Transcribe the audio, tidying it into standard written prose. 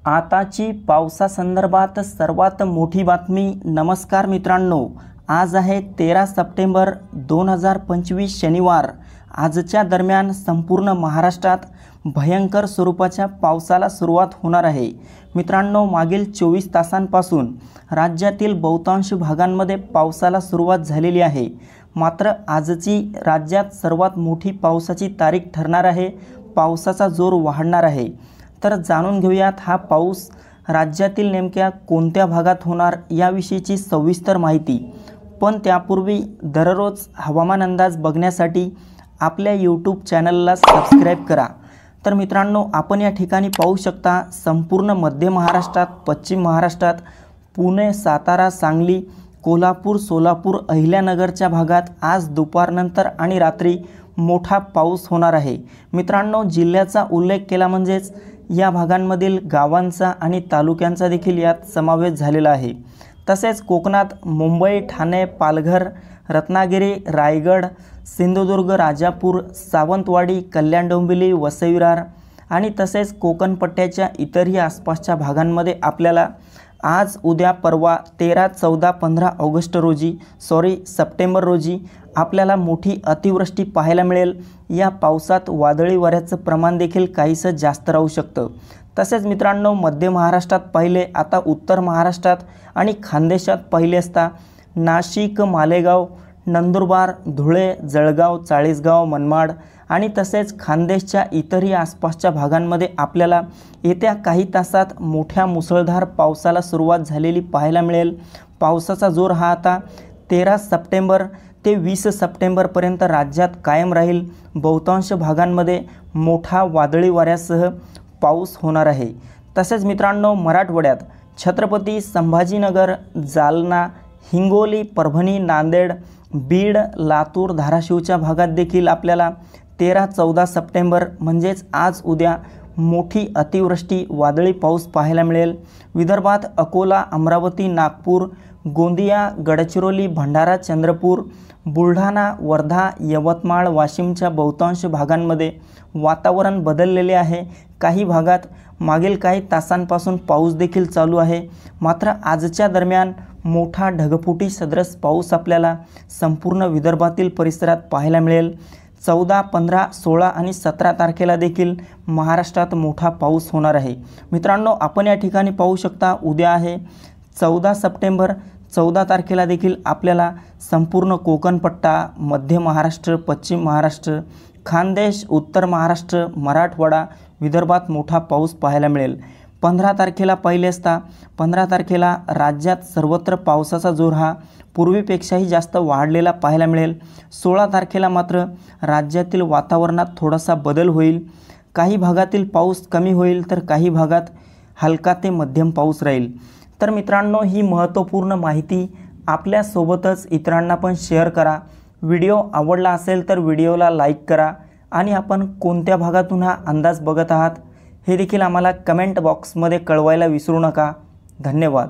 आताची पावसासंदर्भात सर्वात मोठी बातमी। नमस्कार मित्रांनो, आज आहे 13 सप्टेंबर 2025 शनिवार। आजच्या दरम्यान संपूर्ण महाराष्ट्रात भयंकर स्वरूपाच्या पावसाला सुरुवात होणार आहे। मित्रांनो, मागील 24 तासांपासून राज्यातील बहुतांश भागांमध्ये पावसाला सुरुवात झालेली आहे। मात्र आजची राज्यात सर्वात मोठी पावसाची तारीख ठरणार आहे। पावसाचा जोर वाढणार आहे। तर जाणून घेऊयात हा पाऊस राज्यातील नेमक्या कोणत्या भागात होणार याविषयीची सविस्तर माहिती। पण त्यापूर्वी दररोज हवामान अंदाज बघण्यासाठी आपल्या YouTube चॅनलला सबस्क्राइब करा। तर मित्रांनो, आपण या ठिकाणी पाहू शकता संपूर्ण मध्य महाराष्ट्रात, पश्चिम महाराष्ट्रात, पुणे, सातारा, सांगली, कोल्हापूर, सोलापूर, अहिल्यानगरच्या भागात आज दुपारनंतर आणि रात्री मोठा पाऊस होणार आहे। मित्रांनो, जिल्ह्याचा उल्लेख केला म्हणजेच या भागांमधील गावांचा आणि तालुक्यांचा देखील यात समावेश झालेला आहे। तसेच कोकणात मुंबई, ठाणे, पालघर, रत्नागिरी, रायगड, सिंधुदुर्ग, राजापूर, सावंतवाडी, कल्याण डोंबिवली, वसई विरार आणि तसेच कोकण पट्ट्याच्या इतरही आसपासच्या भागांमध्ये आपल्याला आज, उद्या, परवा 13, 14, 15 ऑगस्ट रोजी सप्टेंबर रोजी आपल्याला मोठी अतिवृष्टी पाहायला मिळेल। या पावसात वादळी वाऱ्याचं प्रमाण देखील काहीसं जास्त राहू शकतं। तसेच मित्रांनो, मध्य महाराष्ट्रात पाहिले, आता उत्तर महाराष्ट्रात आणि खानदेशात पाहिले असता नाशिक, मालेगाव, नंदुरबार, धुळे, जळगाव, चाळीसगाव, मनमाड आणि तसेच खानदेशच्या इतरही आसपासच्या भागांमध्ये आपल्याला येत्या काही तासात मोठ्या मुसळधार पावसाला सुरुवात झालेली पाहायला मिळेल। पावसाचा जोर हा आता 13 सप्टेंबर ते 20 सप्टेंबरपर्यंत राज्यात कायम राहील। बहुतांश भागांमध्ये मोठा वादळी वाऱ्यासह पाऊस होणार आहे। तसेच मित्रांनो, मराठवाड्यात छत्रपती संभाजीनगर, जालना, हिंगोली, परभणी, नांदेड, बीड, लातूर, धाराशिवच्या भागात देखील आपल्याला 13, 14 सप्टेंबर म्हणजेच आज, उद्या मोठी अतिवृष्टी, वादळी पाऊस पाहायला मिळेल। विदर्भात अकोला, अमरावती, नागपूर, गोंदिया, गडचिरोली, भंडारा, चंद्रपूर, बुलढाणा, वर्धा, यवतमाळ, वाशिमच्या बहुतांश भागांमध्ये वातावरण बदललेले आहे। काही भागात मागील काही तासांपासून पाऊस देखील चालू आहे। मात्र आजच्या दरम्यान मोठा ढगफुटी सदृश पाऊस आपल्याला संपूर्ण विदर्भातील परिसरात पाहायला मिळेल। 14, 15, 16 आणि 17 तारखेला देखील महाराष्ट्रात मोठा पाऊस होणार आहे। मित्रांनो, आपण या ठिकाणी पाहू शकता, उद्या आहे 14 सप्टेंबर। 14 तारखेला देखील आपल्याला संपूर्ण कोकणपट्टा, मध्य महाराष्ट्र, पश्चिम महाराष्ट्र, खानदेश, उत्तर महाराष्ट्र, मराठवाडा, विदर्भात मोठा पाऊस पाहायला मिळेल। 15 तारखेला पाहिले असता 15 तारखेला राज्यात सर्वत्र पावसाचा जोर हा पूर्वीपेक्षाही जास्त वाढलेला पाहायला मिळेल। 16 तारखेला मात्र राज्यातील वातावरणात थोडासा बदल होईल। काही भागातील पाऊस कमी होईल, तर काही भागात हलका ते मध्यम पाऊस राहील। तर मित्रांनो, ही महत्त्वपूर्ण माहिती आपल्यासोबतच इतरांना पण शेअर करा। व्हिडिओ आवडला असेल तर व्हिडिओला लाईक करा आणि आपण कोणत्या भागातून हा अंदाज बघत आहात हे देखील आम्हाला कमेंट बॉक्समध्ये कळवायला विसरू नका। धन्यवाद।